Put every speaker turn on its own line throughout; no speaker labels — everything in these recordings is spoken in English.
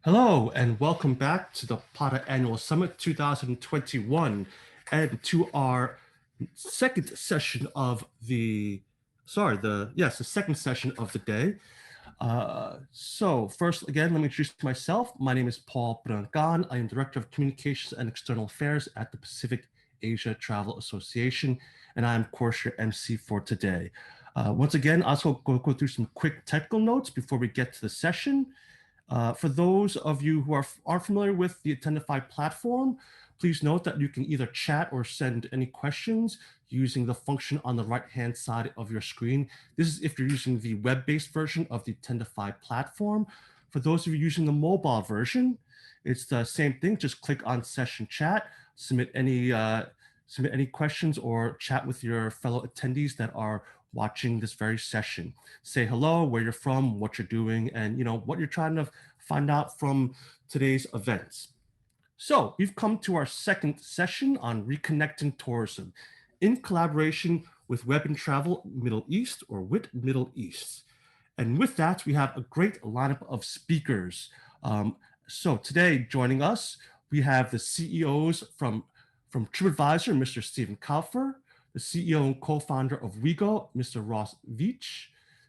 Hello and welcome back to the PATA Annual Summit 2021 and to our second session of the second session of the day. So first, again, let me introduce myself. My name is Paul Brancan. I am Director of Communications and External Affairs at the Pacific Asia Travel Association, and I am, of course, your MC for today. Once again, I'll also go through some quick technical notes before we get to the session. For those of you who are familiar with the Attendify platform, please note that you can either chat or send any questions using the function on the right-hand side of your screen. This is if you're using the web-based version of the Attendify platform. For those of you using the mobile version, it's the same thing. Just click on Session Chat, submit any questions, or chat with your fellow attendees that are watching this very session. Say hello, where you're from, what you're doing, and what you're trying to find out from today's events. So we've come to our second session on Reconnecting Tourism in collaboration with Web and Travel Middle East, or WiT Middle East. And with that, we have a great lineup of speakers. So today joining us, we have the CEOs from TripAdvisor, Mr. Stephen Kaufer, the CEO and co-founder of WeGo, Mr. Ross Veach,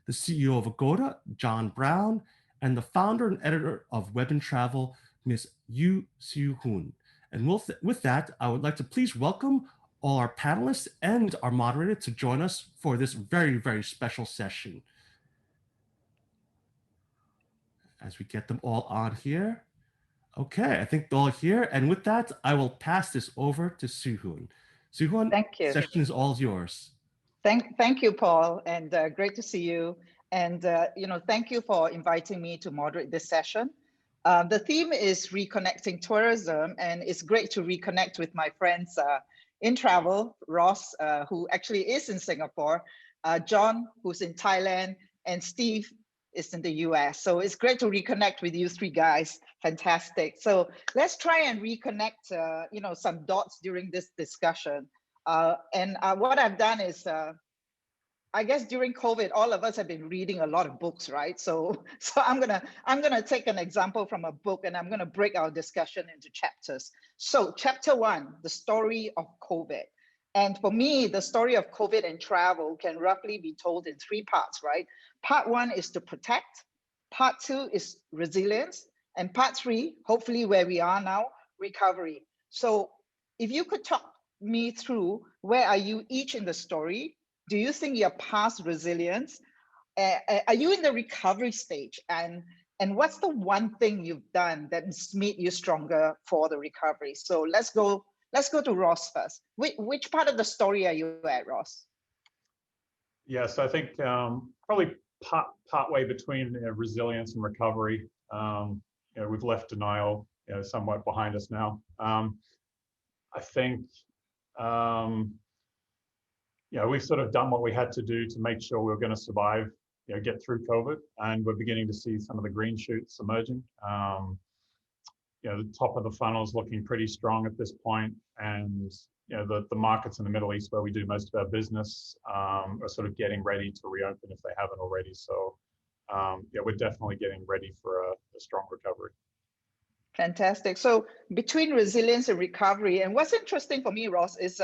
the CEO of Agoda, John Brown, and the founder and editor of Web and Travel, Ms. Yu Siu Hoon. And with that, I would like to please welcome all our panelists and our moderator to join us for this very, very special session. As we get them all on here. Okay, I think they're all here. And with that, I will pass this over to Siu Hoon. Siu Hoon,
thank you.
The session is all yours.
Thank you, Paul, and great to see you. And thank you for inviting me to moderate this session. The theme is Reconnecting Tourism, and it's great to reconnect with my friends in travel, Ross, who actually is in Singapore, John, who's in Thailand, and Steve is in the US. So it's great to reconnect with you three guys. Fantastic. So let's try and reconnect, some dots during this discussion. What I've done is, I guess during COVID, all of us have been reading a lot of books, right? So I'm gonna take an example from a book, and I'm gonna break our discussion into chapters. So chapter 1, the story of COVID. And for me, the story of COVID and travel can roughly be told in 3 parts, right? Part 1 is to protect, part 2 is resilience, and part 3, hopefully where we are now, recovery. So if you could talk me through, where are you each in the story? Do you think you're past resilience? Are you in the recovery stage? And what's the one thing you've done that's made you stronger for the recovery? So let's go to Ross first. Which part of the story are you at, Ross?
Yes, I think probably part way between resilience and recovery. We've left denial somewhat behind us now. I think we've sort of done what we had to do to make sure we were going to survive, get through COVID, and we're beginning to see some of the green shoots emerging. The top of the funnel is looking pretty strong at this point, and the markets in the Middle East where we do most of our business are sort of getting ready to reopen if they haven't already. So we're definitely getting ready for a strong recovery.
Fantastic. So between resilience and recovery, and what's interesting for me, Ross, is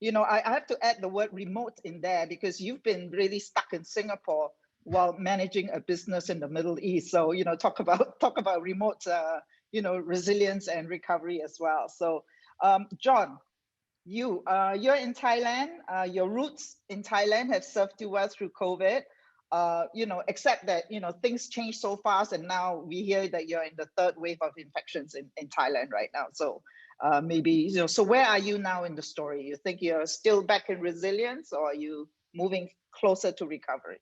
I have to add the word remote in there because you've been really stuck in Singapore while managing a business in the Middle East. So, talk about remote, resilience and recovery as well. So, John, you're in Thailand. Your roots in Thailand have served you well through COVID. Except that things change so fast, and now we hear that you're in the third wave of infections in Thailand right now. So maybe so where are you now in the story? You think you're still back in resilience, or are you moving closer to recovery?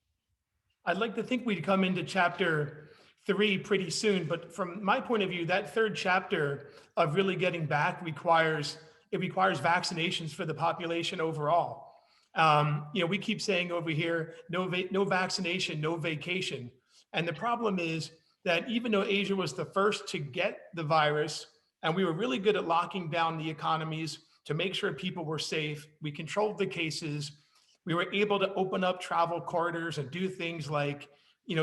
I'd like to think we'd come into chapter 3 pretty soon, but from my point of view, that third chapter of really getting back requires vaccinations for the population overall. We keep saying over here, no vaccination, no vacation. And the problem is that even though Asia was the first to get the virus, and we were really good at locking down the economies to make sure people were safe, we controlled the cases, we were able to open up travel corridors and do things like,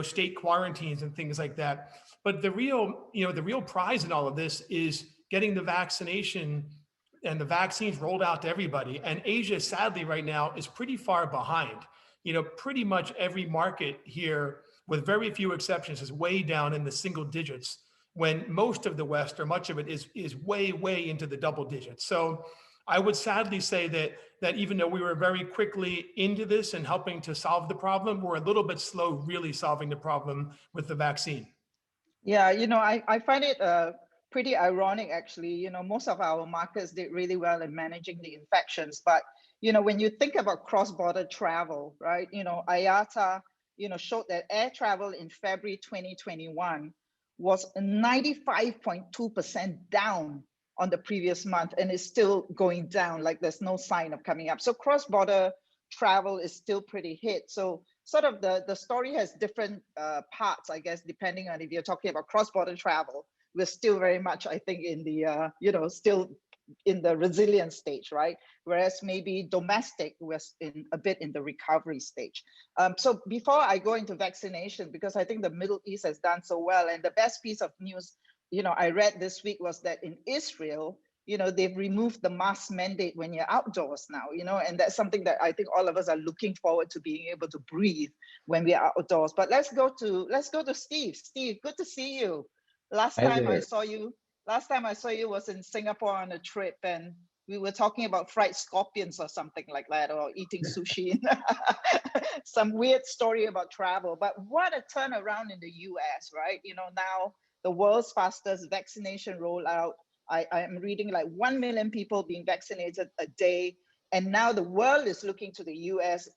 state quarantines and things like that. But the real prize in all of this is getting the vaccination and the vaccines rolled out to everybody. And Asia, sadly, right now is pretty far behind. Pretty much every market here, with very few exceptions, is way down in the single digits, when most of the West, or much of it, is way into the double digits. So I would sadly say that even though we were very quickly into this and helping to solve the problem, we're a little bit slow really solving the problem with the vaccine.
Yeah, I find it pretty ironic, actually. Most of our markets did really well in managing the infections. But, when you think about cross-border travel, right, IATA, showed that air travel in February 2021 was 95.2% down on the previous month, and it's still going down, like there's no sign of coming up. So cross-border travel is still pretty hit. So sort of the story has different parts, I guess, depending on if you're talking about cross-border travel. We're still very much, I think, in the, still in the resilience stage, right? Whereas maybe domestic was a bit in the recovery stage. So before I go into vaccination, because I think the Middle East has done so well, and the best piece of news, I read this week was that in Israel, they've removed the mask mandate when you're outdoors now, and that's something that I think all of us are looking forward to, being able to breathe when we are outdoors. But let's go to Steve. Steve, good to see you. Last time I saw you was in Singapore on a trip, and we were talking about fried scorpions or something like that, or eating sushi. Some weird story about travel. But what a turnaround in the US, right? Now the world's fastest vaccination rollout. I am reading like 1 million people being vaccinated a day. And now the world is looking to the US,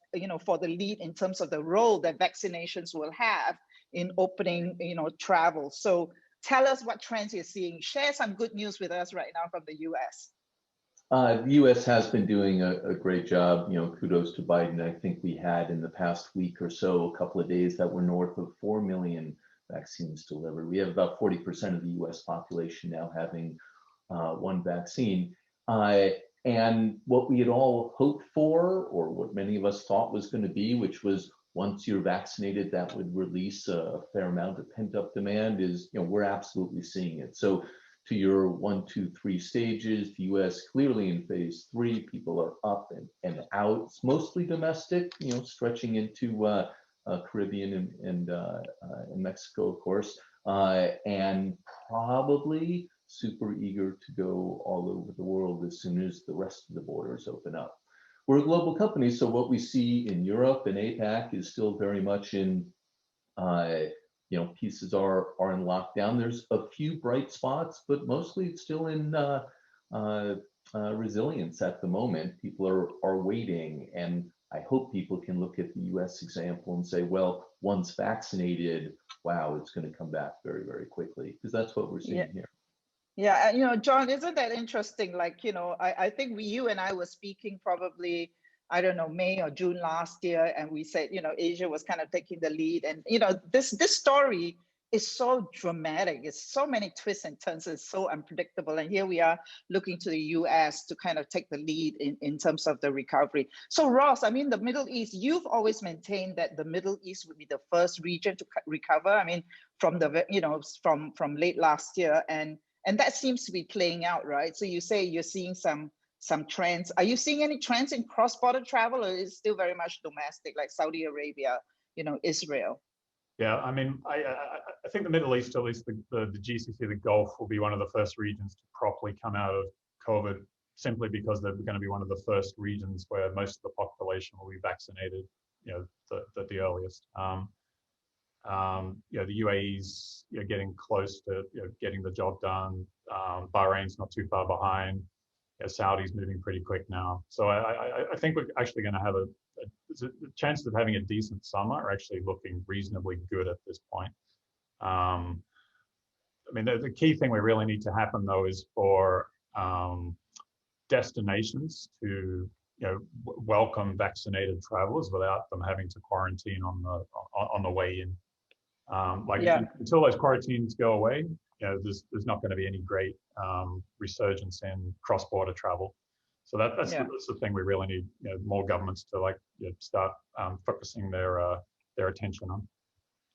for the lead in terms of the role that vaccinations will have in opening, travel. So tell us what trends you're seeing. Share some good news with us right now from the US.
The U.S. has been doing a great job. Kudos to Biden. I think we had in the past week or so, a couple of days that were north of 4 million vaccines delivered. We have about 40% of the U.S. population now having one vaccine. And what we had all hoped for, or what many of us thought was going to be, which was once you're vaccinated, that would release a fair amount of pent-up demand, is, we're absolutely seeing it. So to your 1, 2, 3 stages, the U.S. clearly in phase 3, people are up and out. It's mostly domestic, stretching into Caribbean and Mexico, of course, and probably super eager to go all over the world as soon as the rest of the borders open up. We're a global company, so what we see in Europe and APAC is still very much in, pieces are in lockdown. There's a few bright spots, but mostly it's still in resilience at the moment. People are waiting, and I hope people can look at the US example and say, well, once vaccinated, wow, it's going to come back very, very quickly, because that's what we're seeing here.
Yeah, John, isn't that interesting? Like, I think you and I were speaking probably, I don't know, May or June last year, and we said, Asia was kind of taking the lead. And, this story is so dramatic. It's so many twists and turns. It's so unpredictable. And here we are looking to the US to kind of take the lead in terms of the recovery. So Ross, I mean, the Middle East, you've always maintained that the Middle East would be the first region to recover. I mean, from from late last year. And that seems to be playing out, right? So you say you're seeing some some trends. Are you seeing any trends in cross-border travel, or is it still very much domestic, like Saudi Arabia, Israel?
Yeah, I mean, I think the Middle East, at least the GCC, the Gulf, will be one of the first regions to properly come out of COVID, simply because they're going to be one of the first regions where most of the population will be vaccinated, the earliest. The UAE's getting close to getting the job done. Bahrain's not too far behind. Saudi's moving pretty quick now. So I think we're actually going to have the chances of having a decent summer are actually looking reasonably good at this point. I mean, the key thing we really need to happen though is for destinations to welcome vaccinated travelers without them having to quarantine on the way in. Until those quarantines go away, there's not going to be any great resurgence in cross-border travel. So that's the thing we really need more governments to start focusing their attention on.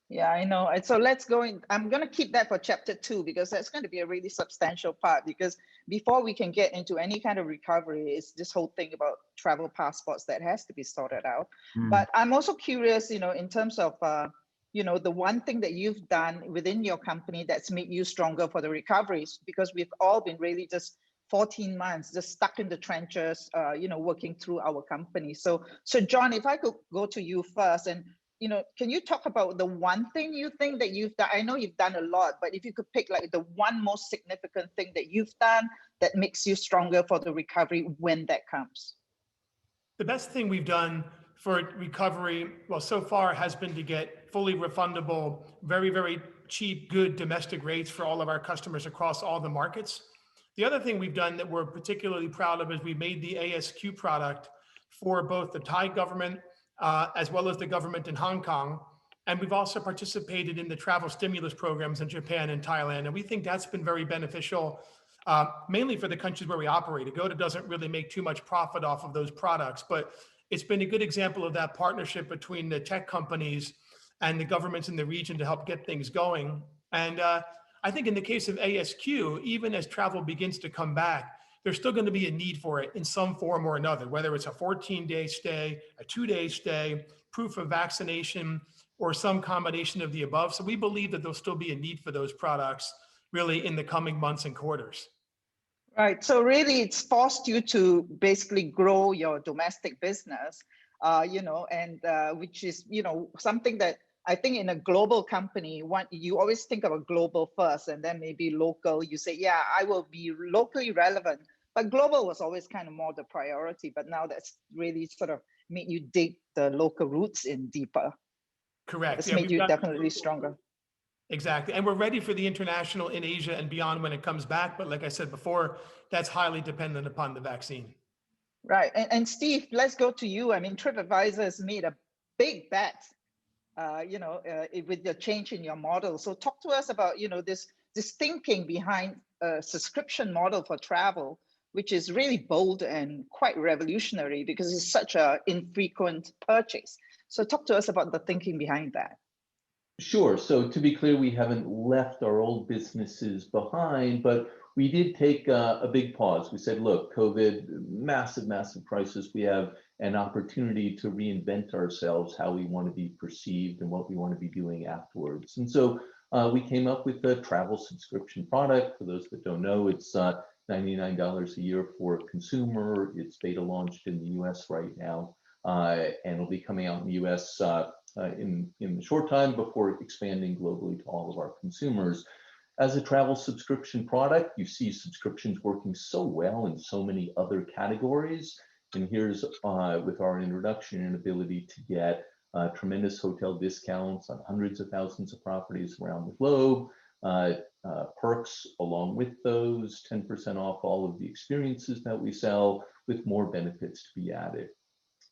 Yeah, I know. So let's go in. I'm going to keep that for chapter 2, because that's going to be a really substantial part, because before we can get into any kind of recovery, it's this whole thing about travel passports that has to be sorted out. But I'm also curious, in terms of, the one thing that you've done within your company that's made you stronger for the recoveries, because we've all been really just 14 months just stuck in the trenches, working through our company. So John, if I could go to you first, and can you talk about the one thing you think that you've done? I know you've done a lot, but if you could pick the one most significant thing that you've done that makes you stronger for the recovery when that comes.
The best thing we've done for recovery, well, so far has been to get fully refundable, very, very cheap, good domestic rates for all of our customers across all the markets. The other thing we've done that we're particularly proud of is we made the ASQ product for both the Thai government as well as the government in Hong Kong. And we've also participated in the travel stimulus programs in Japan and Thailand. And we think that's been very beneficial, mainly for the countries where we operate. Agoda doesn't really make too much profit off of those products, but it's been a good example of that partnership between the tech companies and the governments in the region to help get things going. And I think in the case of ASQ, even as travel begins to come back, there's still going to be a need for it in some form or another, whether it's a 14-day stay, a 2-day stay, proof of vaccination, or some combination of the above. So we believe that there'll still be a need for those products really in the coming months and quarters.
Right. So really it's forced you to basically grow your domestic business, which is, something that I think in a global company, you always think about global first and then maybe local. You say, yeah, I will be locally relevant, but global was always kind of more the priority. But now that's really sort of made you dig the local roots in deeper.
Correct.
It's made you definitely stronger.
Exactly. And we're ready for the international in Asia and beyond when it comes back. But like I said before, that's highly dependent upon the vaccine.
Right. And Steve, let's go to you. I mean, TripAdvisor has made a big bet with the change in your model. So talk to us about, this thinking behind a subscription model for travel, which is really bold and quite revolutionary because it's such an infrequent purchase. So talk to us about the thinking behind that.
Sure. So to be clear, we haven't left our old businesses behind, but we did take a big pause. We said, look, COVID, massive, massive crisis. We have an opportunity to reinvent ourselves, how we want to be perceived and what we want to be doing afterwards. And so we came up with a travel subscription product. For those that don't know, it's $99 a year for a consumer. It's beta launched in the US right now, and it'll be coming out in the US in the short time before expanding globally to all of our consumers. As a travel subscription product, you see subscriptions working so well in so many other categories. And here's with our introduction and ability to get tremendous hotel discounts on hundreds of thousands of properties around the globe, perks along with those, 10% off all of the experiences that we sell with more benefits to be added.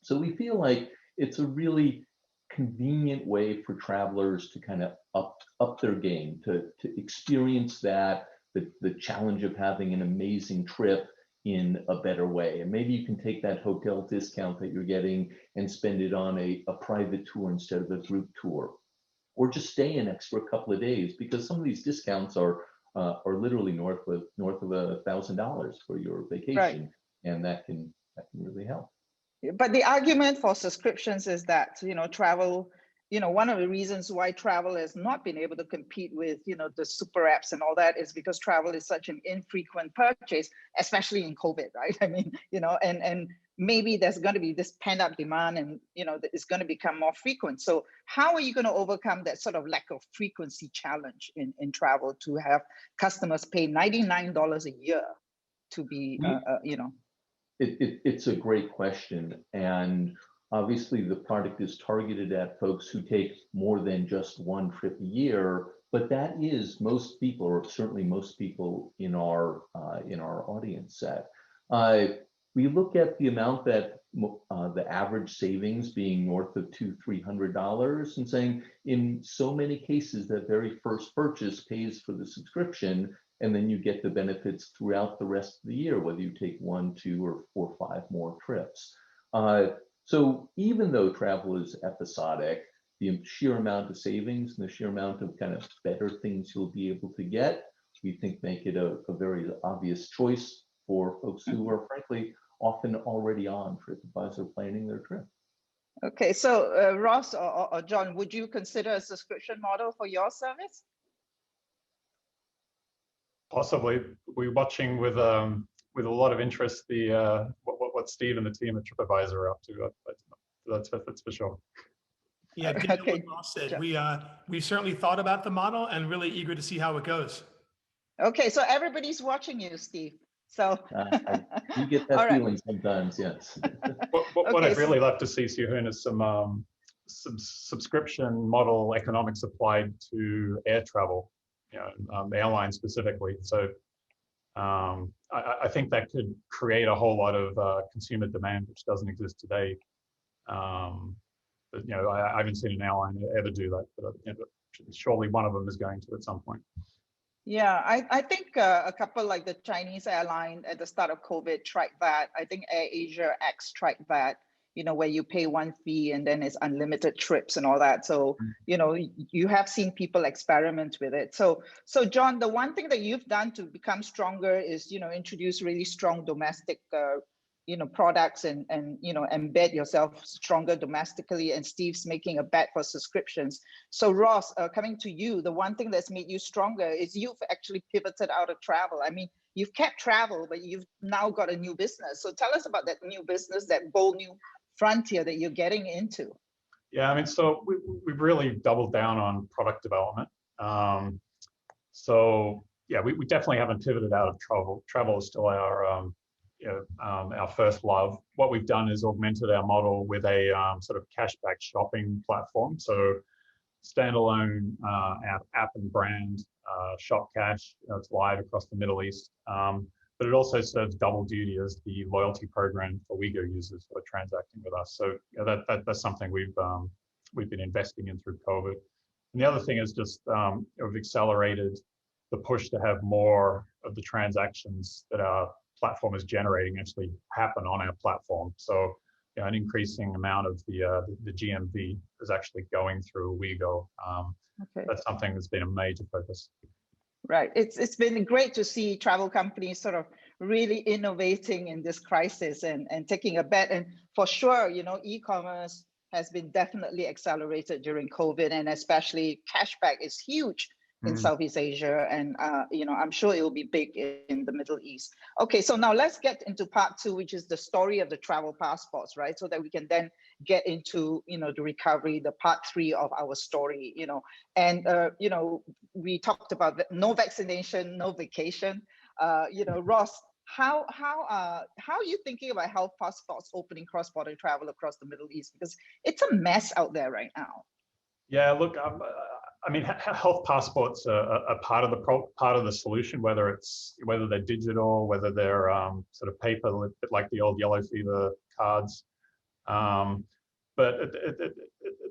So we feel like it's a really convenient way for travelers to kind of up their game, to experience that, the challenge of having an amazing trip in a better way. And maybe you can take that hotel discount that you're getting and spend it on a private tour instead of a group tour, or just stay an extra couple of days, because some of these discounts are literally north of $1,000 for your vacation. Right. and that can really help.
But the argument for subscriptions is that, travel, one of the reasons why travel has not been able to compete with, the super apps and all that is because travel is such an infrequent purchase, especially in COVID, right? I mean, and maybe there's going to be this pent up demand and, it's going to become more frequent. So how are you going to overcome that sort of lack of frequency challenge in travel to have customers pay $99 a year to be,
It's a great question. And obviously the product is targeted at folks who take more than just one trip a year, but that is most people, or certainly most people in our audience set. We look at the amount that the average savings being north of $200-300 and saying in so many cases that very first purchase pays for the subscription, and then you get the benefits throughout the rest of the year, whether you take 1, 2, or 4, 5 more trips. So even though travel is episodic, the sheer amount of savings and the sheer amount of kind of better things you'll be able to get, we think make it a very obvious choice for folks who are frankly often already on TripAdvisor planning their trip.
Okay, so Ross or John, would you consider a subscription model for your service?
Possibly. We're watching with a lot of interest the what Steve and the team at TripAdvisor are up to. That's for sure.
Yeah,
okay.
What Ross said. We've certainly thought about the model and really eager to see how it goes.
Okay, so everybody's watching you, Steve. So
you get that feeling sometimes, yes.
What I'd really love to see, Soo-Hoon, is some subscription model economics applied to air travel, airlines specifically. So I think that could create a whole lot of consumer demand, which doesn't exist today. But I haven't seen an airline ever do that, but surely one of them is going to at some point.
Yeah, I think a couple like the Chinese airline at the start of COVID tried that. I think AirAsia X tried that, where you pay one fee and then it's unlimited trips and all that. So, you have seen people experiment with it. So John, the one thing that you've done to become stronger is, introduce really strong domestic, products and embed yourself stronger domestically, and Steve's making a bet for subscriptions. So Ross, coming to you, the one thing that's made you stronger is you've actually pivoted out of travel. I mean, you've kept travel, but you've now got a new business. So tell us about that new business, that bold new frontier that you're getting into.
Yeah, I mean, so we've really doubled down on product development. So yeah, we definitely haven't pivoted out of travel. Travel is still our first love. What we've done is augmented our model with a sort of cashback shopping platform. So standalone app and brand, ShopCash, it's live across the Middle East. But it also serves double duty as the loyalty program for WeGo users who are transacting with us. So that's something we've been investing in through COVID. And the other thing is just we've accelerated the push to have more of the transactions that our platform is generating actually happen on our platform. So an increasing amount of the GMV is actually going through WeGo.
Okay.
That's something that's been a major focus.
Right. It's been great to see travel companies sort of really innovating in this crisis and taking a bet. And for sure, e-commerce has been definitely accelerated during COVID, and especially cashback is huge in Southeast Asia, and I'm sure it will be big in the Middle East. Okay, so now let's get into part 2, which is the story of the travel passports, right? So that we can then get into the recovery, the part 3 of our story. And we talked about no vaccination, no vacation. Ross, how are you thinking about health passports opening cross-border travel across the Middle East? Because it's a mess out there right now.
Yeah, look, I mean, health passports are part of the solution, whether they're digital, whether they're sort of paper, like the old yellow fever cards. But at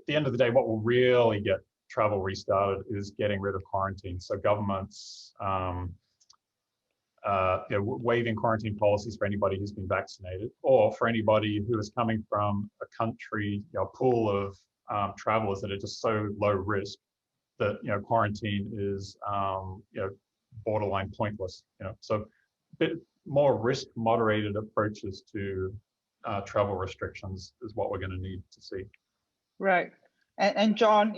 the end of the day, what will really get travel restarted is getting rid of quarantine. So governments waiving quarantine policies for anybody who's been vaccinated, or for anybody who is coming from a country, pool of travelers that are just so low risk that quarantine is borderline pointless. So more risk moderated approaches to travel restrictions is what we're going to need to see.
Right. And John,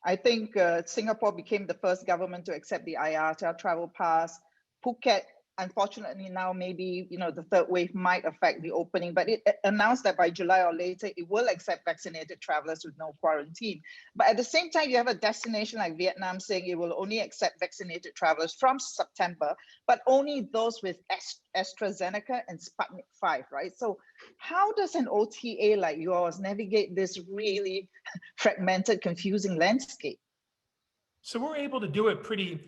I think Singapore became the first government to accept the IATA travel pass. Phuket, unfortunately, now maybe the third wave might affect the opening, but it announced that by July or later, it will accept vaccinated travelers with no quarantine. But at the same time, you have a destination like Vietnam saying it will only accept vaccinated travelers from September, but only those with AstraZeneca and Sputnik 5, right? So how does an OTA like yours navigate this really fragmented, confusing landscape?
So we're able to do it pretty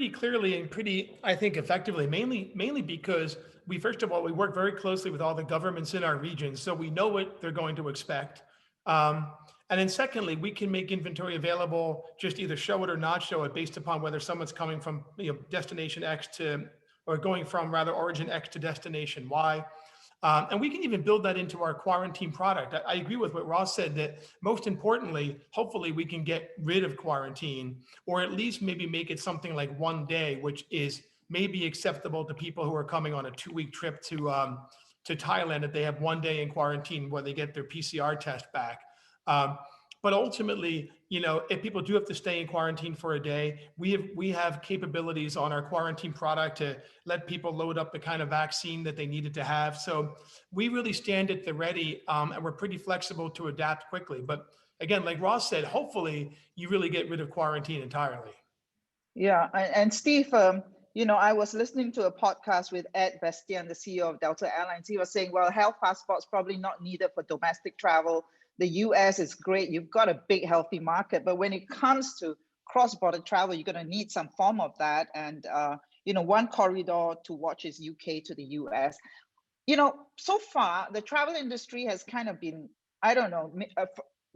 clearly and pretty, I think, effectively, mainly because first of all, we work very closely with all the governments in our region, so we know what they're going to expect. And then secondly, we can make inventory available, just either show it or not show it based upon whether someone's coming from destination X or going from rather origin X to destination Y. And we can even build that into our quarantine product. I agree with what Ross said, that most importantly, hopefully we can get rid of quarantine, or at least maybe make it something like 1 day, which is maybe acceptable to people who are coming on a 2-week trip to Thailand, if they have 1 day in quarantine where they get their PCR test back. But ultimately, if people do have to stay in quarantine for a day, we have capabilities on our quarantine product to let people load up the kind of vaccine that they needed to have. So we really stand at the ready, and we're pretty flexible to adapt quickly. But again, like Ross said, hopefully you really get rid of quarantine entirely.
Yeah, and Steve, I was listening to a podcast with Ed Bastian, the CEO of Delta Airlines. He was saying, well, health passports probably not needed for domestic travel. The US is great. You've got a big, healthy market. But when it comes to cross-border travel, you're going to need some form of that. And, one corridor to watch is UK to the US. So far, the travel industry has kind of been, I don't know,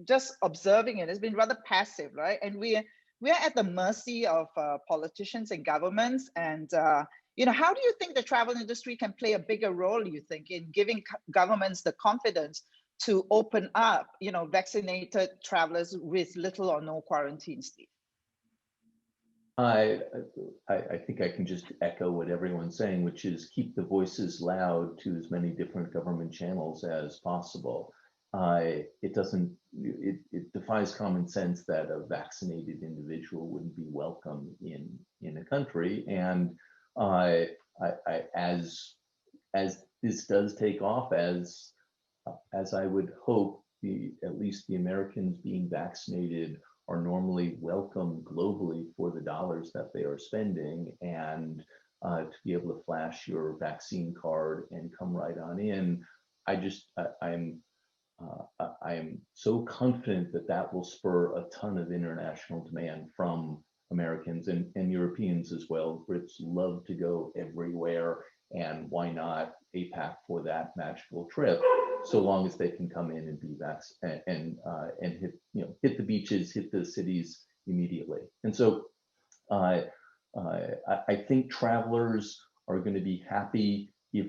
just observing it has been rather passive, right? And we're at the mercy of politicians and governments. And, how do you think the travel industry can play a bigger role, you think, in giving governments the confidence to open up, vaccinated travelers with little or no quarantine, Steve?
I think I can just echo what everyone's saying, which is keep the voices loud to as many different government channels as possible. It defies common sense that a vaccinated individual wouldn't be welcome in a country. And as this does take off, as I would hope, at least the Americans being vaccinated are normally welcome globally for the dollars that they are spending, and to be able to flash your vaccine card and come right on in. I am so confident that will spur a ton of international demand from Americans and Europeans as well. Brits love to go everywhere, and why not APAC for that magical trip, so long as they can come in and be vaccinated and hit the beaches, hit the cities immediately. And so I think travelers are going to be happy if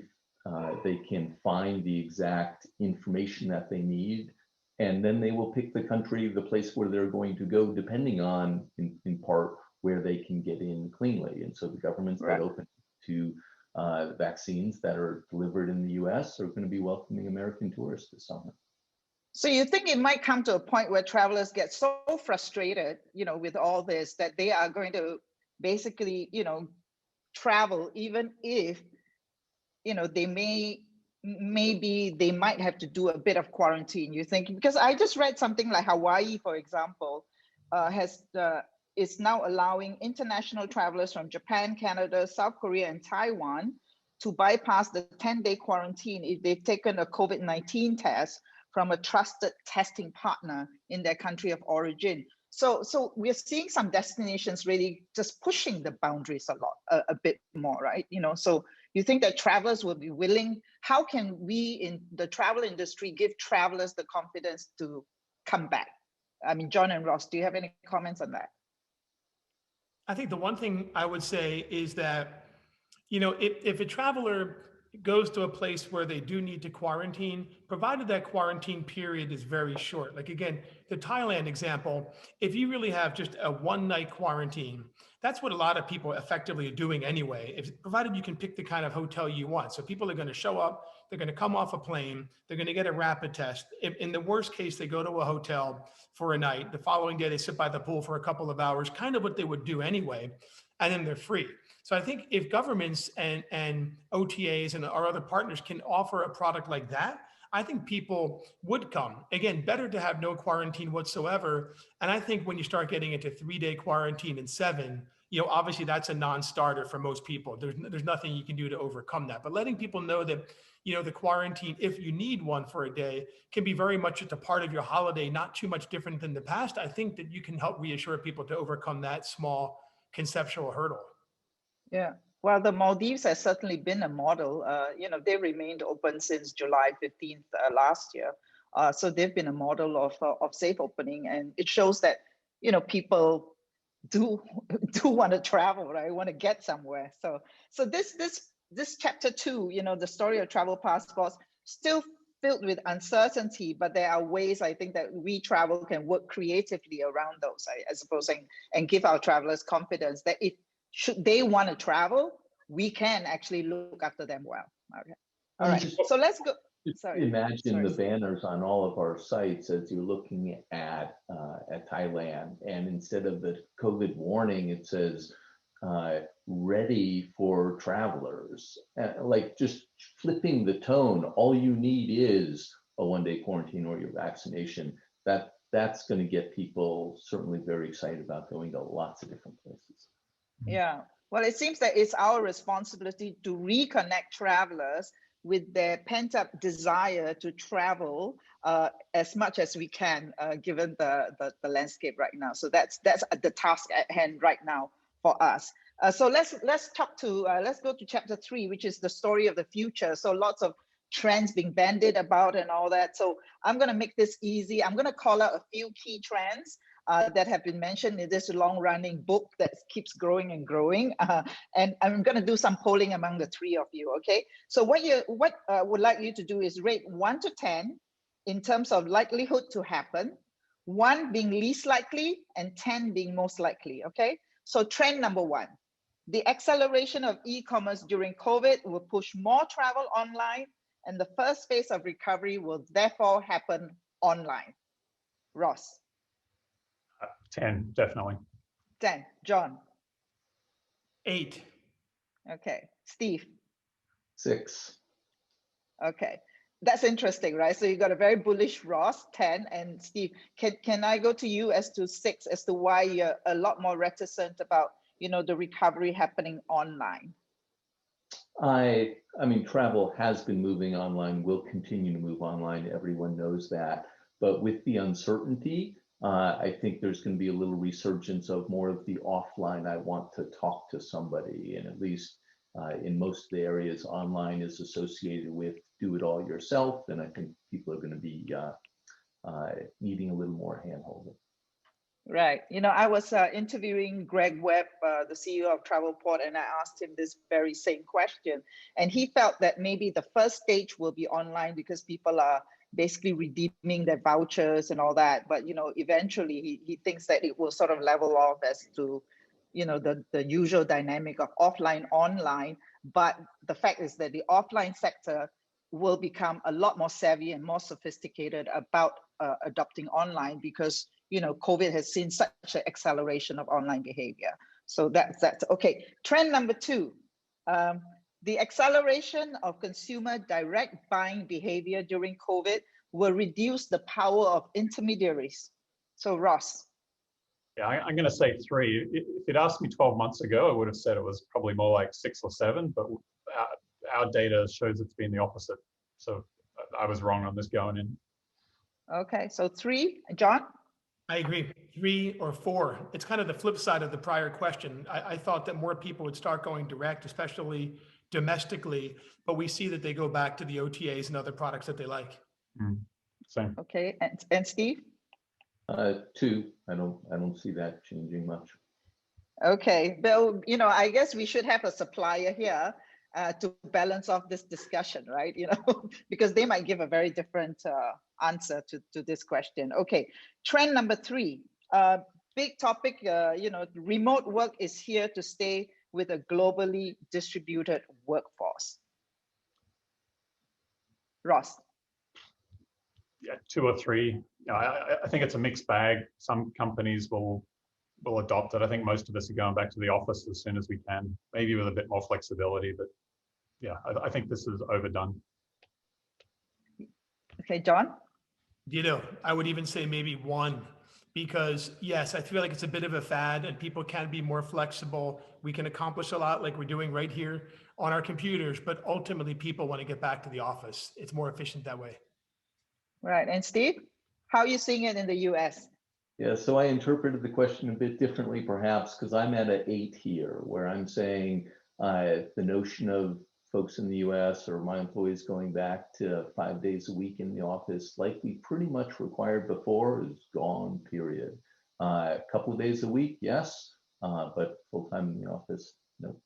they can find the exact information that they need, and then they will pick the place where they're going to go, depending on, in part, where they can get in cleanly. And so the governments that open to vaccines that are delivered in the US are going to be welcoming American tourists this summer.
So you think it might come to a point where travelers get so frustrated, with all this, that they are going to basically, travel, even if, they might have to do a bit of quarantine, you think? Because I just read something like Hawaii, for example, is now allowing international travelers from Japan, Canada, South Korea, and Taiwan to bypass the 10-day quarantine if they've taken a COVID-19 test from a trusted testing partner in their country of origin. So we're seeing some destinations really just pushing the boundaries a bit more, right? So you think that travelers will be willing? How can we in the travel industry give travelers the confidence to come back? I mean, John and Ross, do you have any comments on that?
I think the one thing I would say is that, if a traveler goes to a place where they do need to quarantine, provided that quarantine period is very short. Like, again, the Thailand example, if you really have just a one-night quarantine, that's what a lot of people effectively are doing anyway, provided you can pick the kind of hotel you want. So people are going to show up, they're going to come off a plane, they're going to get a rapid test. If, in the worst case, they go to a hotel for a night. The following day, they sit by the pool for a couple of hours, kind of what they would do anyway, and then they're free. So I think if governments and OTAs and our other partners can offer a product like that, I think people would come. Again, better to have no quarantine whatsoever. And I think when you start getting into 3-day quarantine and 7, obviously that's a non-starter for most people. There's nothing you can do to overcome that. But letting people know that, the quarantine, if you need one for a day, can be very much just a part of your holiday, not too much different than the past. I think that you can help reassure people to overcome that small conceptual hurdle.
Yeah. Well, the Maldives has certainly been a model. They remained open since July 15th last year. So they've been a model of safe opening, and it shows that, people do want to travel, right? Want to get somewhere. So this chapter 2, the story of travel passports, still filled with uncertainty, but there are ways I think that we travel can work creatively around those, I suppose, and give our travelers confidence that if should they want to travel, we can actually look after them well. Okay. All right. So let's go. Sorry.
Imagine the banners on all of our sites as you're looking at Thailand, and instead of the COVID warning, it says ready for travelers. Like just flipping the tone. All you need is a 1-day quarantine or your vaccination. That's going to get people certainly very excited about going to lots of different places.
Yeah. Well, it seems that it's our responsibility to reconnect travelers with their pent-up desire to travel as much as we can, given the landscape right now. So that's the task at hand right now for us. So let's go to chapter 3, which is the story of the future. So lots of trends being bandied about and all that. So I'm going to make this easy. I'm going to call out a few key trends that have been mentioned in this long-running book that keeps growing and growing. And I'm going to do some polling among the 3 of you, okay? So what would like you to do is rate 1 to 10 in terms of likelihood to happen, 1 being least likely and 10 being most likely, okay? So trend number 1, the acceleration of e-commerce during COVID will push more travel online, and the first phase of recovery will therefore happen online. Ross.
10, definitely.
10. John.
8.
Okay. Steve.
6.
Okay. That's interesting, right? So you got a very bullish Ross, 10, and Steve. Can I go to you as to 6, as to why you're a lot more reticent about, the recovery happening online?
I mean, travel has been moving online, will continue to move online. Everyone knows that. But with the uncertainty, I think there's going to be a little resurgence of more of the offline. I want to talk to somebody, and at least in most of the areas, online is associated with do it all yourself. And I think people are going to be needing a little more handholding.
Right. I was interviewing Greg Webb, the CEO of Travelport, and I asked him this very same question. And he felt that maybe the first stage will be online because people are basically redeeming their vouchers and all that. But, eventually he thinks that it will sort of level off as to, the usual dynamic of offline, online. But the fact is that the offline sector will become a lot more savvy and more sophisticated about adopting online because, COVID has seen such an acceleration of online behavior. So that's okay. Trend number 2, the acceleration of consumer direct buying behavior during COVID will reduce the power of intermediaries. So Ross.
Yeah, I'm going to say 3. If you'd asked me 12 months ago, I would have said it was probably more like 6 or 7, but our data shows it's been the opposite. So I was wrong on this going in.
Okay, so 3, John?
I agree, 3 or 4. It's kind of the flip side of the prior question. I thought that more people would start going direct, especially domestically, but we see that they go back to the OTAs and other products that they like.
Same.
Okay, and Steve?
2. I don't see that changing much.
Okay, Bill, I guess we should have a supplier here. to balance off this discussion, right? Because they might give a very different answer to this question. Okay, trend number 3, big topic, remote work is here to stay with a globally distributed workforce. Ross.
Yeah, 2 or 3. I think it's a mixed bag. Some companies will adopt it. I think most of us are going back to the office as soon as we can, maybe with a bit more flexibility. But yeah, I think this is overdone.
Okay, John?
I would even say maybe 1, because yes, I feel like it's a bit of a fad and people can be more flexible. We can accomplish a lot like we're doing right here on our computers, but ultimately people want to get back to the office. It's more efficient that way.
Right, and Steve, how are you seeing it in the US?
Yeah, so I interpreted the question a bit differently, perhaps, because I'm at an 8 here, where I'm saying the notion of folks in the US or my employees going back to 5 days a week in the office, like we pretty much required before, is gone, period. A couple of days a week, yes, but full-time in the office, no.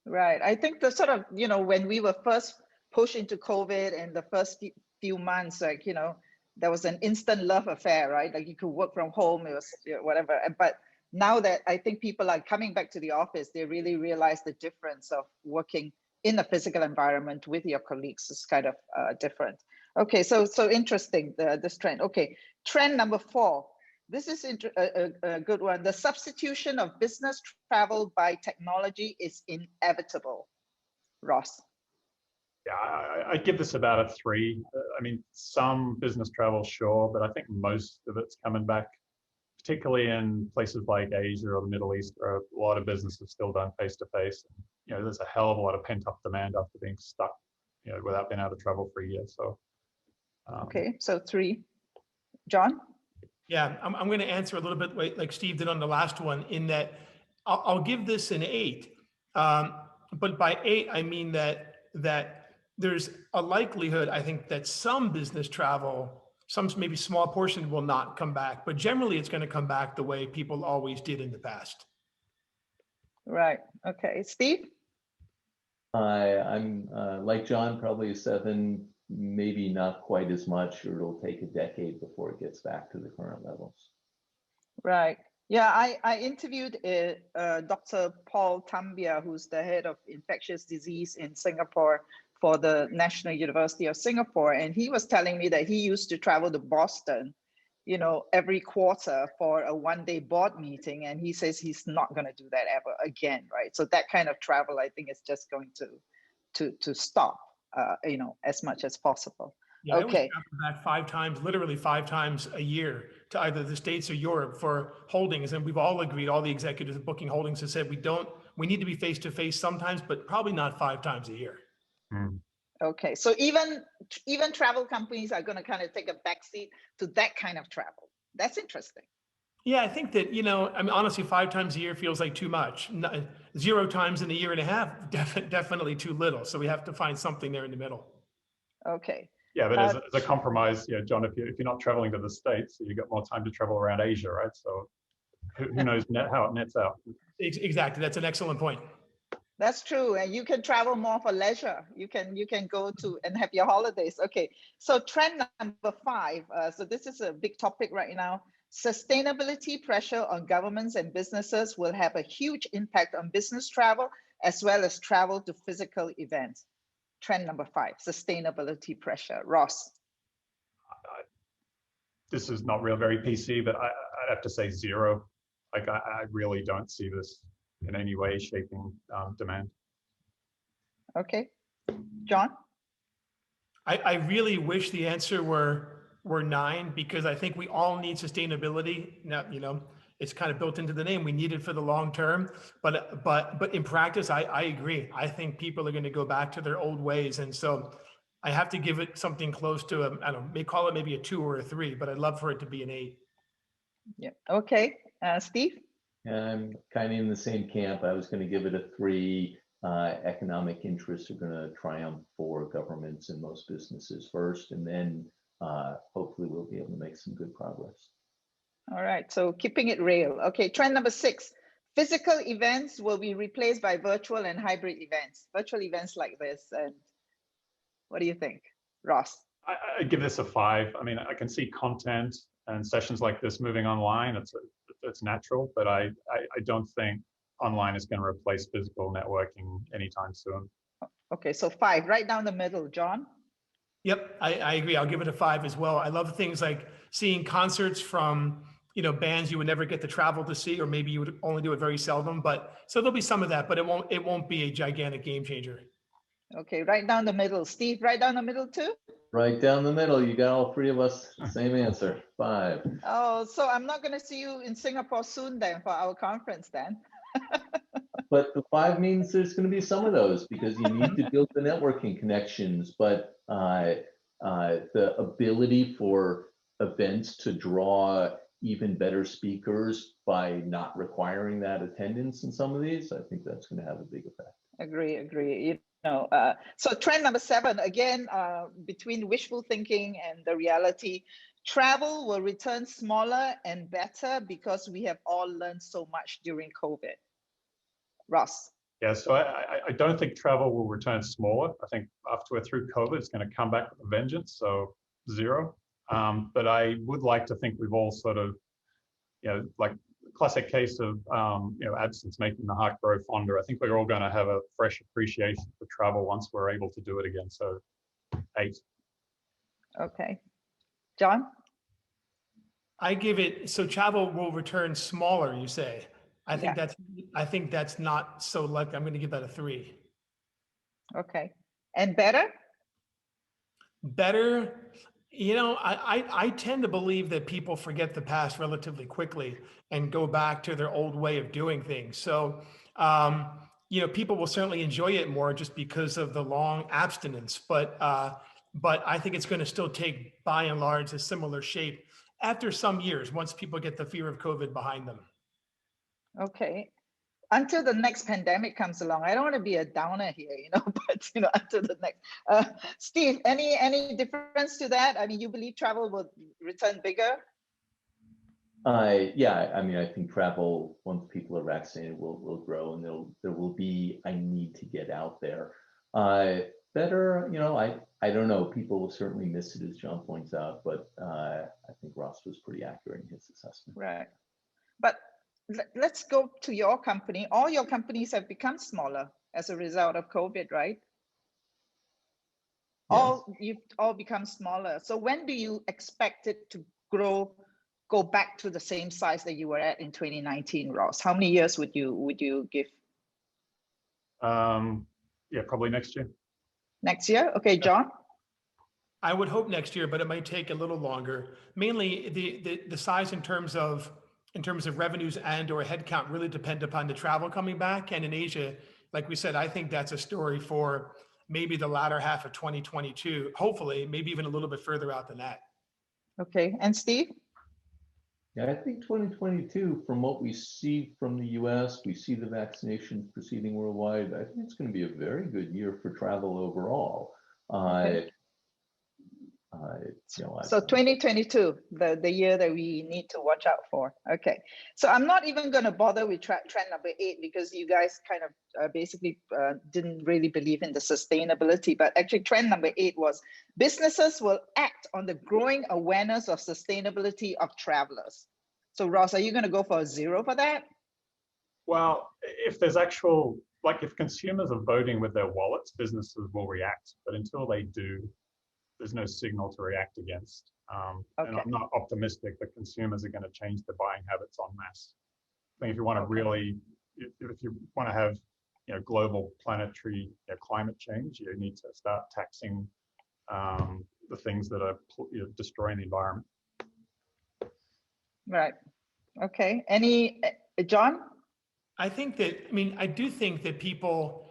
Right, I think the sort of, when we were first pushed into COVID and the first few months, there was an instant love affair, right? Like you could work from home, it was whatever. But now that I think people are coming back to the office, they really realize the difference of working in a physical environment with your colleagues is kind of different. Okay, so interesting, this trend. Okay, trend number 4. This is a good one. The substitution of business travel by technology is inevitable. Ross.
Yeah, I'd give this about a 3. I mean, some business travel, sure, but I think most of it's coming back, particularly in places like Asia or the Middle East, where a lot of business is still done face-to-face. There's a hell of a lot of pent-up demand after being stuck, without being able to travel for a year. So.
Okay, so 3. John?
Yeah, I'm going to answer a little bit like Steve did on the last one, in that I'll give this an 8. But by 8, I mean that there's a likelihood, I think, that some business travel, some maybe small portion will not come back, but generally it's going to come back the way people always did in the past.
Right. Okay. Steve?
I'm like John, probably a 7, maybe not quite as much, or it'll take a decade before it gets back to the current levels.
Right. Yeah, I interviewed Dr. Paul Tambia, who's the head of infectious disease in Singapore for the National University of Singapore. And he was telling me that he used to travel to Boston, every quarter for a 1-day board meeting. And he says he's not going to do that ever again, right? So that kind of travel, I think, is just going to stop, as much as possible.
Yeah,
okay.
I was back 5 times, literally 5 times a year, to either the States or Europe for holdings. And we've all agreed, all the executives of booking holdings have said, we need to be face-to-face sometimes, but probably not 5 times a year.
Okay, so even travel companies are going to kind of take a backseat to that kind of travel. That's interesting.
Yeah, I think that, I mean, honestly, 5 times a year feels like too much. 0 times in a year and a half, definitely too little. So we have to find something there in the middle.
Okay.
Yeah, but as a compromise, John, if you're not traveling to the States, you've got more time to travel around Asia, right? So who knows how it nets out.
Exactly. That's an excellent point.
That's true. And you can travel more for leisure. You can go to and have your holidays. Okay. So trend number 5. So this is a big topic right now. Sustainability pressure on governments and businesses will have a huge impact on business travel as well as travel to physical events. Trend number 5, sustainability pressure. Ross.
This is not very PC, but I'd have to say 0. Like I really don't see this in any way shaping demand.
Okay, John?
I really wish the answer were 9, because I think we all need sustainability. Now, it's kind of built into the name. We need it for the long term, but in practice, I agree. I think people are going to go back to their old ways, and so I have to give it something close to I don't know, may call it maybe a 2 or a 3, but I'd love for it to be an 8.
Yeah. Okay, Steve.
I'm kind of in the same camp. I was going to give it a 3. Economic interests are going to triumph for governments and most businesses first, and then hopefully we'll be able to make some good progress.
All right, so keeping it real. Okay, trend number 6, physical events will be replaced by virtual and hybrid events, virtual events like this. And what do you think, Ross?
I give this a 5. I mean, I can see content and sessions like this moving online. It's natural, but I don't think online is going to replace physical networking anytime soon.
Okay, so 5, right down the middle, John.
Yep, I agree. I'll give it a 5 as well. I love things like seeing concerts from, you know, bands you would never get to travel to see, or maybe you would only do it very seldom. But so there'll be some of that, but it won't be a gigantic game changer.
Okay, right down the middle. Steve, right down the middle too?
Right down the middle. You got all 3 of us. Same answer. 5.
Oh, so I'm not going to see you in Singapore soon then for our conference then.
But the 5 means there's going to be some of those because you need to build the networking connections. But the ability for events to draw even better speakers by not requiring that attendance in some of these, I think that's going to have a big effect.
Agree. You know, so trend number 7, again, between wishful thinking and the reality, travel will return smaller and better because we have all learned so much during COVID. Ross.
Yeah, so I don't think travel will return smaller. I think after we're through COVID, it's going to come back with a vengeance, so 0. But I would like to think we've all sort of, you know, like classic case of, you know, absence making the heart grow fonder. I think we're all going to have a fresh appreciation for travel once we're able to do it again. So 8.
Okay. John?
I give it, so travel will return smaller, you say. I think that's not so likely. I'm going to give that a 3.
Okay. And better?
Better, you know, I tend to believe that people forget the past relatively quickly and go back to their old way of doing things. So, you know, people will certainly enjoy it more just because of the long abstinence. But I think it's going to still take, by and large, a similar shape after some years, once people get the fear of COVID behind them.
Okay. Until the next pandemic comes along. I don't want to be a downer here, you know, but you know, until the next. Steve, any difference to that? I mean, you believe travel will return bigger?
Yeah, I mean, I think travel, once people are vaccinated, will grow, and there will be a need to get out there. Better, you know, I don't know. People will certainly miss it, as John points out, but I think Ross was pretty accurate in his assessment.
Right. But let's go to your company. All your companies have become smaller as a result of COVID, right?
Yes.
You've all become smaller. So when do you expect it to go back to the same size that you were at in 2019, Ross? How many years would you give?
Yeah, probably next year.
Next year? Okay, John?
I would hope next year, but it might take a little longer. Mainly the size in terms of revenues and or headcount really depend upon the travel coming back. And in Asia, like we said, I think that's a story for maybe the latter half of 2022, hopefully, maybe even a little bit further out than that.
Okay, and Steve?
Yeah, I think 2022, from what we see from the US, we see the vaccinations proceeding worldwide. I think it's going to be a very good year for travel overall.
Okay.
You know,
So 2022, the year that we need to watch out for. Okay, so I'm not even going to bother with trend number 8 because you guys kind of basically didn't really believe in the sustainability. But actually, trend number 8 was businesses will act on the growing awareness of sustainability of travelers. So Ross, are you going to go for a 0 for that?
Well, if there's actual, like if consumers are voting with their wallets, businesses will react. But until they do, there's no signal to react against. And I'm not optimistic that consumers are going to change their buying habits en masse. I think if you want to really, if you want to have, you know, global planetary climate change, you need to start taxing the things that are destroying the environment.
Right. Okay. John?
I think that, I mean, I do think that people,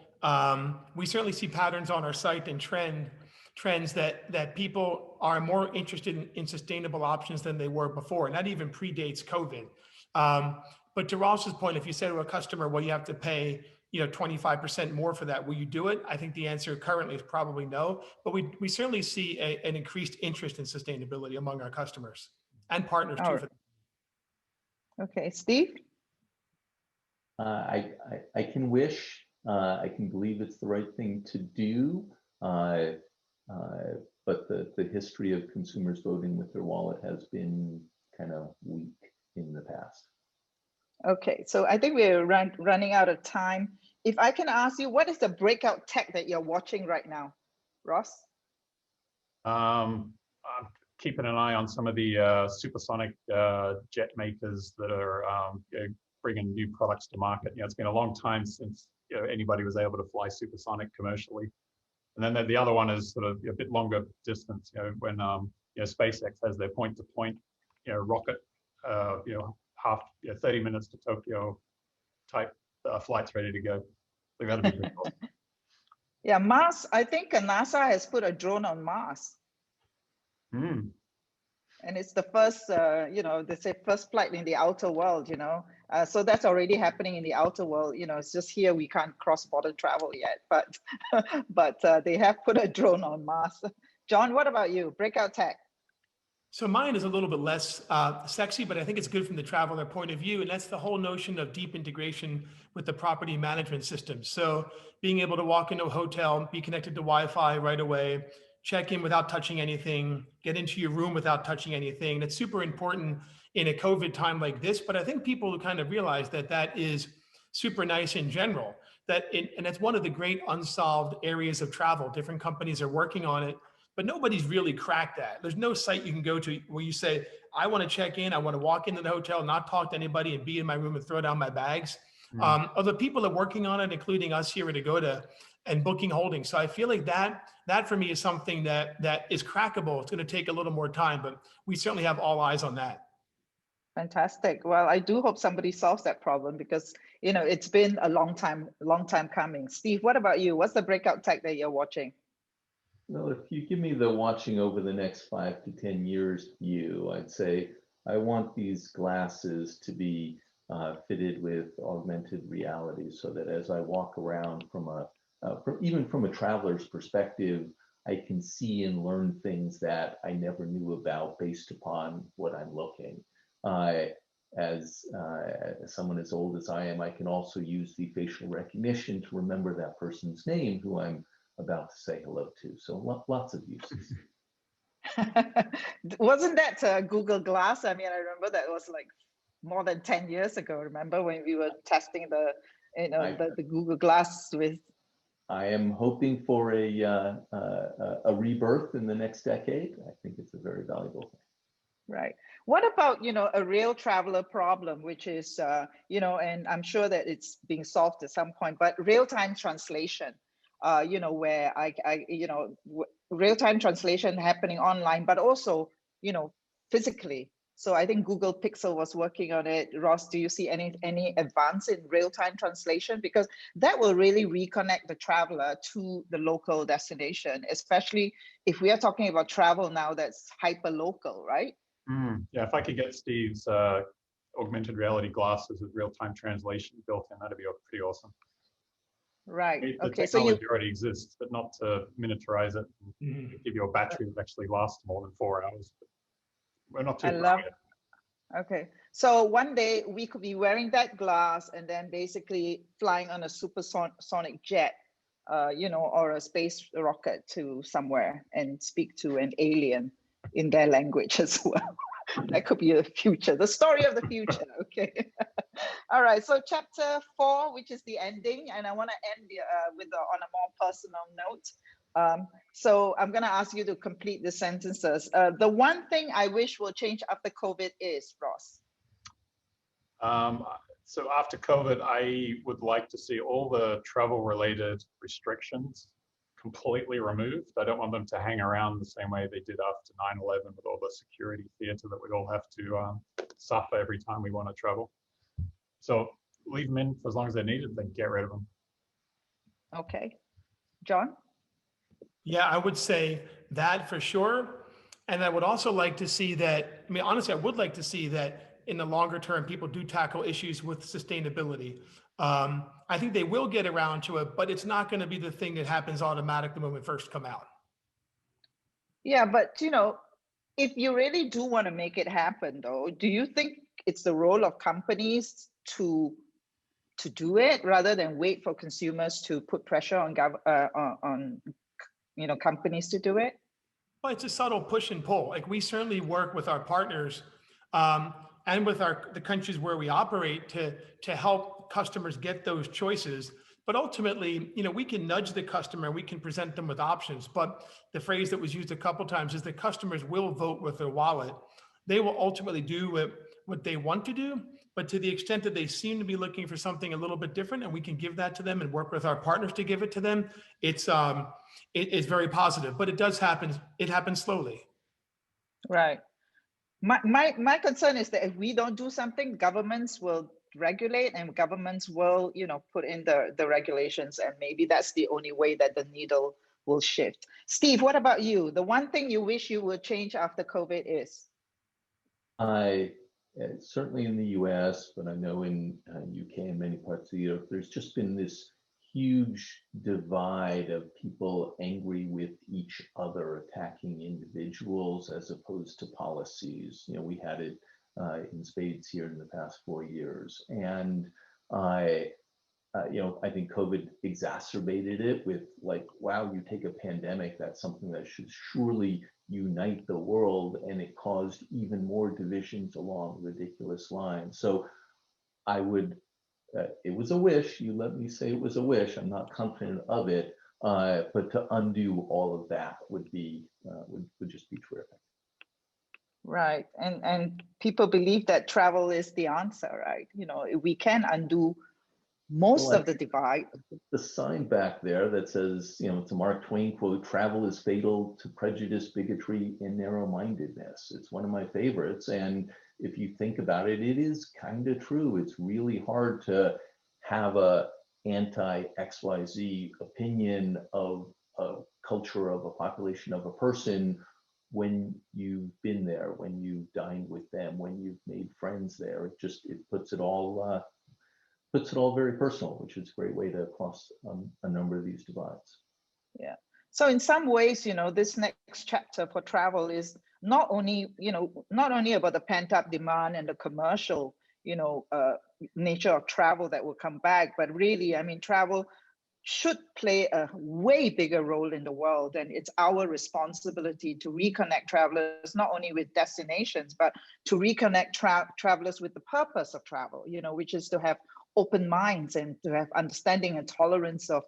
we certainly see patterns on our site and trends that people are more interested in sustainable options than they were before. And that even predates COVID. But to Ross's point, if you say to a customer, well, you have to pay, you know, 25% more for that, will you do it? I think the answer currently is probably no. But we certainly see an increased interest in sustainability among our customers and partners too.
Okay, Steve?
I can wish, I can believe it's the right thing to do, but the history of consumers voting with their wallet has been kind of weak in the past.
Okay, so I think we're running out of time. If I can ask you, what is the breakout tech that you're watching right now, Ross?
I'm keeping an eye on some of the supersonic jet makers that are bringing new products to market. It's been a long time since anybody was able to fly supersonic commercially. And then the other one is sort of a bit longer distance. When SpaceX has their point-to-point rocket, 30 minutes to Tokyo type flights ready to go. I think that'd be pretty cool.
Yeah, Mars. I think NASA has put a drone on Mars. And it's the first, they say first flight in the outer world, so that's already happening in the outer world. It's just here we can't cross-border travel yet, but they have put a drone on Mars. John, what about you? Breakout tech.
So mine is a little bit less sexy, but I think it's good from the traveler point of view. And that's the whole notion of deep integration with the property management system. So being able to walk into a hotel, be connected to Wi-Fi right away, check in without touching anything, get into your room without touching anything. That's super important in a COVID time like this. But I think people kind of realize that that is super nice in general. And that's one of the great unsolved areas of travel. Different companies are working on it, but nobody's really cracked that. There's no site you can go to where you say, I want to check in, I want to walk into the hotel, not talk to anybody, and be in my room and throw down my bags. Other people are working on it, including us here at Agoda and Booking Holdings. So I feel like that for me is something that is crackable. It's going to take a little more time, but we certainly have all eyes on that.
Fantastic. Well, I do hope somebody solves that problem because it's been a long time coming. Steve, what about you? What's the breakout tech that you're watching?
Well, if you give me the watching over the next 5 to 10 years view, I'd say I want these glasses to be fitted with augmented reality, so that as I walk around even from a traveler's perspective, I can see and learn things that I never knew about based upon what I'm looking. As someone as old as I am, I can also use the facial recognition to remember that person's name who I'm about to say hello to. So lots of uses.
Wasn't that Google Glass? I mean, I remember that was like more than 10 years ago. Remember when we were testing the Google Glass with.
I am hoping for a rebirth in the next decade. I think it's a very valuable thing.
Right. What about, a real traveler problem, which is, and I'm sure that it's being solved at some point, but real-time translation, where real-time translation happening online, but also, physically. So I think Google Pixel was working on it. Ross, do you see any advance in real-time translation? Because that will really reconnect the traveler to the local destination, especially if we are talking about travel now that's hyper-local, right?
Yeah, if I could get Steve's augmented reality glasses with real-time translation built in, that'd be pretty awesome.
Right.
The
okay.
technology already exists, but not to miniaturize it and give you a battery that actually lasts more than 4 hours. We're not too far yet.
Okay. So one day we could be wearing that glass and then basically flying on a supersonic jet, or a space rocket to somewhere and speak to an alien in their language as well. That could be the future, the story of the future. Okay. All right. So chapter 4, which is the ending, and I want to end on a more personal note. So I'm going to ask you to complete the sentences. The one thing I wish will change after COVID is, Ross.
So after COVID, I would like to see all the travel-related restrictions completely removed. I don't want them to hang around the same way they did after 9/11 with all the security theater that we all have to suffer every time we want to travel. So leave them in for as long as they're needed, then get rid of them.
Okay. John?
Yeah, I would say that for sure. And I would also like to see that, honestly, I would like to see that in the longer term, people do tackle issues with sustainability. I think they will get around to it, but it's not going to be the thing that happens automatically when we first come out.
Yeah, but if you really do want to make it happen, though, do you think it's the role of companies to to do it rather than wait for consumers to put pressure on companies to do it?
Well, it's a subtle push and pull. Like we certainly work with our partners and with the countries where we operate to help customers get those choices. But ultimately, we can nudge the customer, we can present them with options. But the phrase that was used a couple times is the customers will vote with their wallet. They will ultimately do what they want to do. But to the extent that they seem to be looking for something a little bit different, and we can give that to them and work with our partners to give it to them, it's very positive. But it does happen. It happens slowly.
Right. My concern is that if we don't do something, governments will regulate and governments will, put in the regulations, and maybe that's the only way that the needle will shift. Steve, what about you? The one thing you wish you would change after COVID is?
Certainly in the US, but I know in UK and many parts of Europe, there's just been this huge divide of people angry with each other, attacking individuals as opposed to policies. We had it in spades here in the past 4 years. And I think COVID exacerbated it with like, wow, you take a pandemic, that's something that should surely unite the world, and it caused even more divisions along ridiculous lines. So it was a wish, you let me say it was a wish, I'm not confident of it, but to undo all of that would just be terrific.
Right, and people believe that travel is the answer, right? We can undo most of the divide.
The sign back there that says, it's a Mark Twain quote, "Travel is fatal to prejudice, bigotry, and narrow-mindedness." It's one of my favorites. And if you think about it, it is kind of true. It's really hard to have a anti-XYZ opinion of a culture, of a population, of a person when you've been there, when you've dined with them, when you've made friends there. It puts it all very personal, which is a great way to cross a number of these divides.
Yeah. So in some ways, this next chapter for travel is not only about the pent-up demand and the commercial, nature of travel that will come back, but really, travel should play a way bigger role in the world, and it's our responsibility to reconnect travelers not only with destinations, but to reconnect travelers with the purpose of travel, which is to have open minds and to have understanding and tolerance of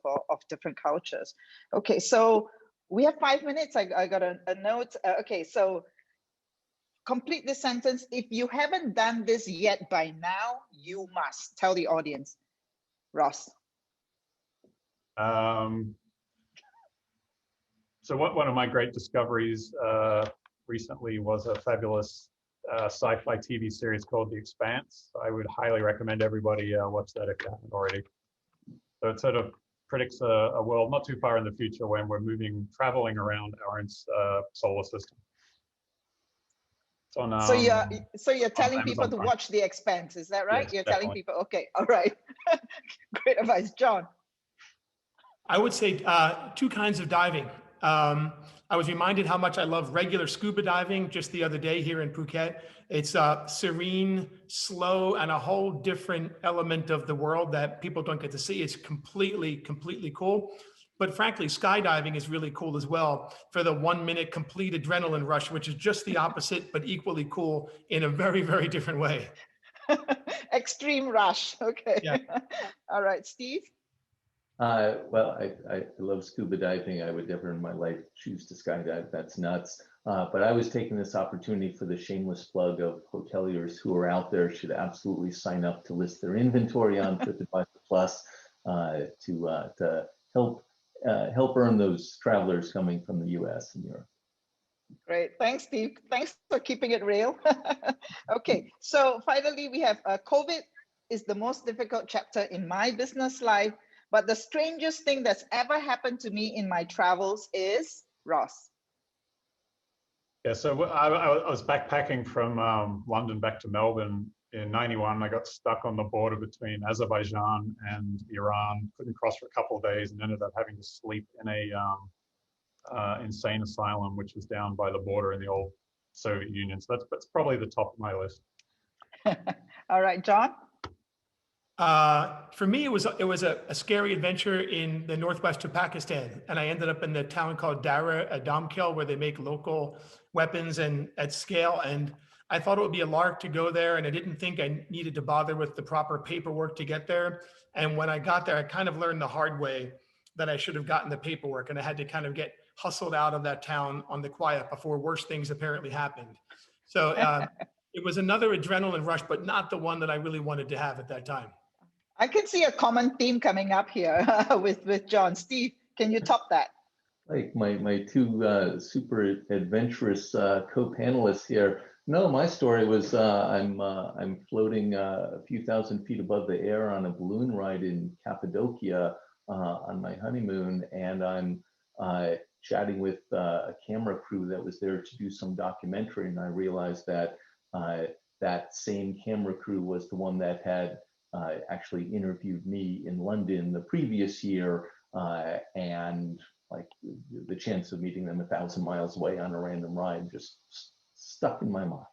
different cultures. Okay, so we have 5 minutes. I got a note. Okay, so complete this sentence. If you haven't done this yet by now, you must. Tell the audience. Ross.
So one of my great discoveries recently was a fabulous sci-fi TV series called The Expanse. I would highly recommend everybody watch that if you haven't already. So it sort of predicts a world not too far in the future when we're traveling around our own solar system. It's on,
so you're telling people to watch The Expanse, is that right?
Yes,
you're
definitely.
telling people, okay, all right. Great advice. John.
I would say two kinds of diving. I was reminded how much I love regular scuba diving just the other day here in Phuket. It's serene, slow, and a whole different element of the world that people don't get to see. It's completely cool. But frankly, skydiving is really cool as well for the 1 minute complete adrenaline rush, which is just the opposite, but equally cool in a very, very different way.
Extreme rush. Okay.
Yeah.
All right, Steve.
Well, I love scuba diving. I would never in my life choose to skydive. That's nuts. But I was taking this opportunity for the shameless plug of hoteliers who are out there should absolutely sign up to list their inventory on TripAdvisor Plus to help earn those travelers coming from the US and Europe.
Great. Thanks, Steve. Thanks for keeping it real. Okay. So finally, we have COVID is the most difficult chapter in my business life. But the strangest thing that's ever happened to me in my travels is, Ross.
Yeah, so I was backpacking from London back to Melbourne in '91. I got stuck on the border between Azerbaijan and Iran, couldn't cross for a couple of days, and ended up having to sleep in a insane asylum, which was down by the border in the old Soviet Union. So that's probably the top of my list.
All right, John?
For me, it was a scary adventure in the northwest of Pakistan, and I ended up in the town called Dara Adamkil, where they make local weapons and at scale. And I thought it would be a lark to go there, and I didn't think I needed to bother with the proper paperwork to get there. And when I got there, I kind of learned the hard way that I should have gotten the paperwork, and I had to kind of get hustled out of that town on the quiet before worse things apparently happened. So it was another adrenaline rush, but not the one that I really wanted to have at that time.
I can see a common theme coming up here with John. Steve, can you top that?
Like my two super adventurous co-panelists here. No, my story was I'm floating a few thousand feet above the air on a balloon ride in Cappadocia on my honeymoon, and I'm chatting with a camera crew that was there to do some documentary, and I realized that that same camera crew was the one that had actually interviewed me in London the previous year, and like the chance of meeting them 1,000 miles away on a random ride just stuck in my mind.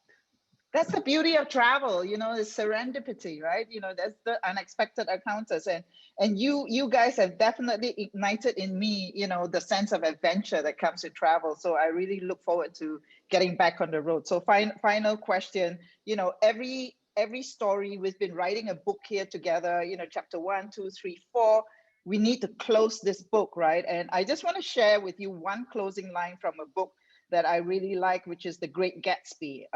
That's the beauty of travel, you know, is serendipity, right? You know, that's the unexpected encounters, and you guys have definitely ignited in me, you know, the sense of adventure that comes with travel. So I really look forward to getting back on the road. So final question, you know, every story, we've been writing a book here together, you know, chapter 1, 2, 3, 4. We need to close this book, right? And I just want to share with you one closing line from a book that I really like, which is The Great Gatsby,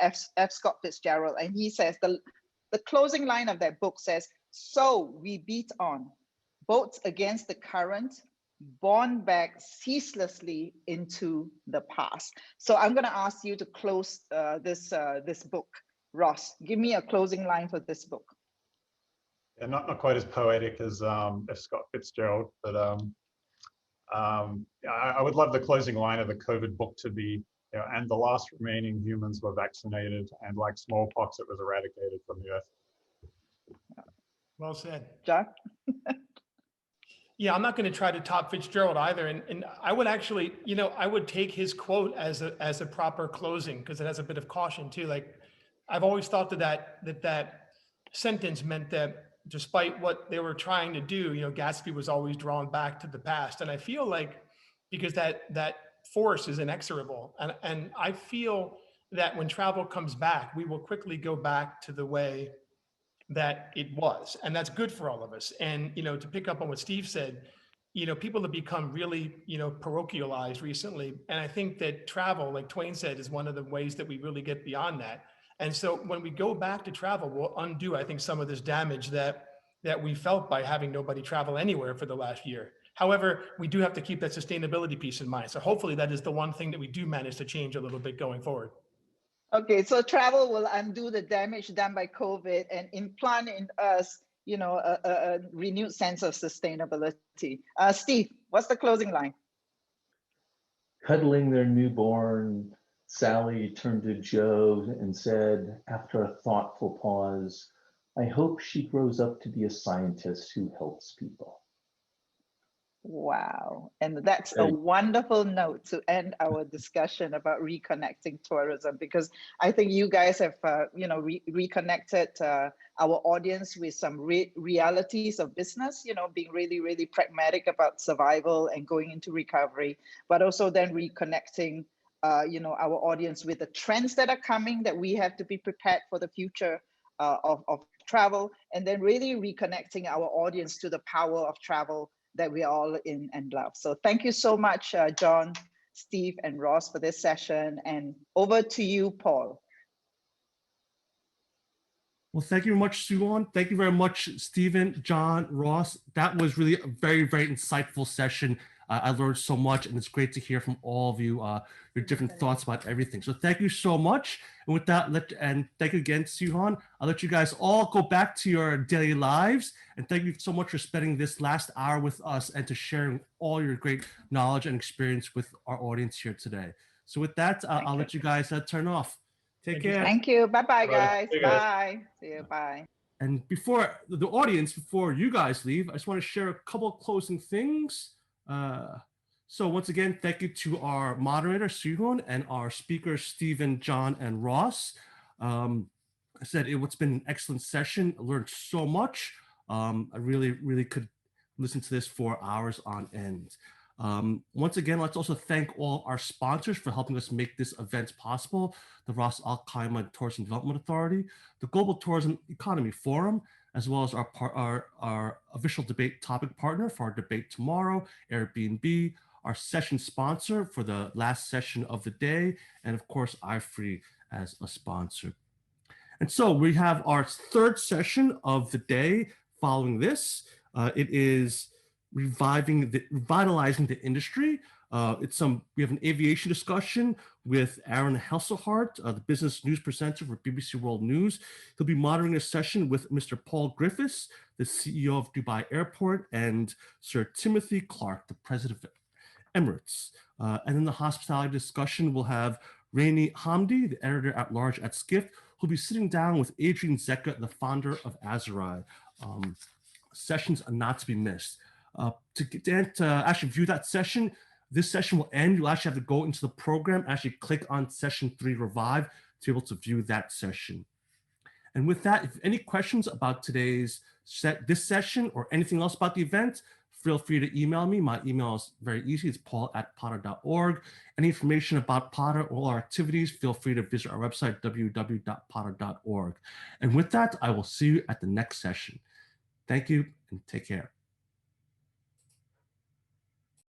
F. Scott Fitzgerald. And he says, the closing line of that book says, "So we beat on, boats against the current, borne back ceaselessly into the past." So I'm going to ask you to close this book. Ross, give me a closing line for this book.
Yeah, not quite as poetic as F. Scott Fitzgerald, but I would love the closing line of the COVID book to be, you know, and the last remaining humans were vaccinated, and like smallpox, it was eradicated from the earth.
Well said.
John?
Yeah, I'm not going to try to top Fitzgerald either. And I would actually, you know, I would take his quote as a proper closing, because it has a bit of caution too. Like, I've always thought that sentence meant that despite what they were trying to do, you know, Gatsby was always drawn back to the past. And I feel like, because that force is inexorable. And I feel that when travel comes back, we will quickly go back to the way that it was. And that's good for all of us. And, you know, to pick up on what Steve said, you know, people have become really, you know, parochialized recently. And I think that travel, like Twain said, is one of the ways that we really get beyond that. And so when we go back to travel, we'll undo, I think, some of this damage that we felt by having nobody travel anywhere for the last year. However, we do have to keep that sustainability piece in mind. So hopefully that is the one thing that we do manage to change a little bit going forward.
Okay, so travel will undo the damage done by COVID and implant in us, you know, a renewed sense of sustainability. Steve, what's the closing line?
Cuddling their newborn, Sally turned to Joe and said, after a thoughtful pause, "I hope she grows up to be a scientist who helps people."
Wow. And that's a wonderful note to end our discussion about reconnecting tourism, because I think you guys have, you know, reconnected our audience with some realities of business, you know, being really, really pragmatic about survival and going into recovery, but also then reconnecting, you know, our audience with the trends that are coming, that we have to be prepared for the future of travel, and then really reconnecting our audience to the power of travel that we all in and love. So thank you so much, John, Steve, and Ross, for this session. And over to you, Paul.
Well, thank you very much, Suwon. Thank you very much, Stephen, John, Ross. That was really a very, very insightful session. I learned so much, and it's great to hear from all of you, your different thoughts about everything. So thank you so much. And with that, and thank you again, Suwon. I'll let you guys all go back to your daily lives. And thank you so much for spending this last hour with us and to sharing all your great knowledge and experience with our audience here today. So with that, I'll let you guys turn off. Take care.
Thank you. Bye-bye, guys.
See you guys.
Bye. See you. Bye.
And before the audience, before you guys leave, I just want to share a couple of closing things. So once again, thank you to our moderator, Suhun, and our speakers, Stephen, John, and Ross. I said it's been an excellent session. I learned so much. I really could listen to this for hours on end. Once again, let's also thank all our sponsors for helping us make this event possible: the Ras Al Khaimah Tourism Development Authority, the Global Tourism Economy Forum, as well as our official debate topic partner for our debate tomorrow, Airbnb, our session sponsor for the last session of the day, and of course, iFree as a sponsor. And so we have our third session of the day following this. It is revitalizing the industry. We have an aviation discussion with Aaron Hesselhart, the business news presenter for BBC World News. He'll be moderating a session with Mr. Paul Griffiths, the CEO of Dubai Airport, and Sir Timothy Clark, the president of Emirates. And in the hospitality discussion, we'll have Rainy Hamdi, the editor-at-large at Skift, who'll be sitting down with Adrian Zecca, the founder of Azurai. Sessions are not to be missed. To actually view that session, this session will end. You'll actually have to go into the program, actually click on session 3 Revive to be able to view that session. And with that, if any questions about this session or anything else about the event, feel free to email me. My email is very easy. It's paul@potter.org. Any information about Potter or our activities, feel free to visit our website, www.potter.org. And with that, I will see you at the next session. Thank you and take care.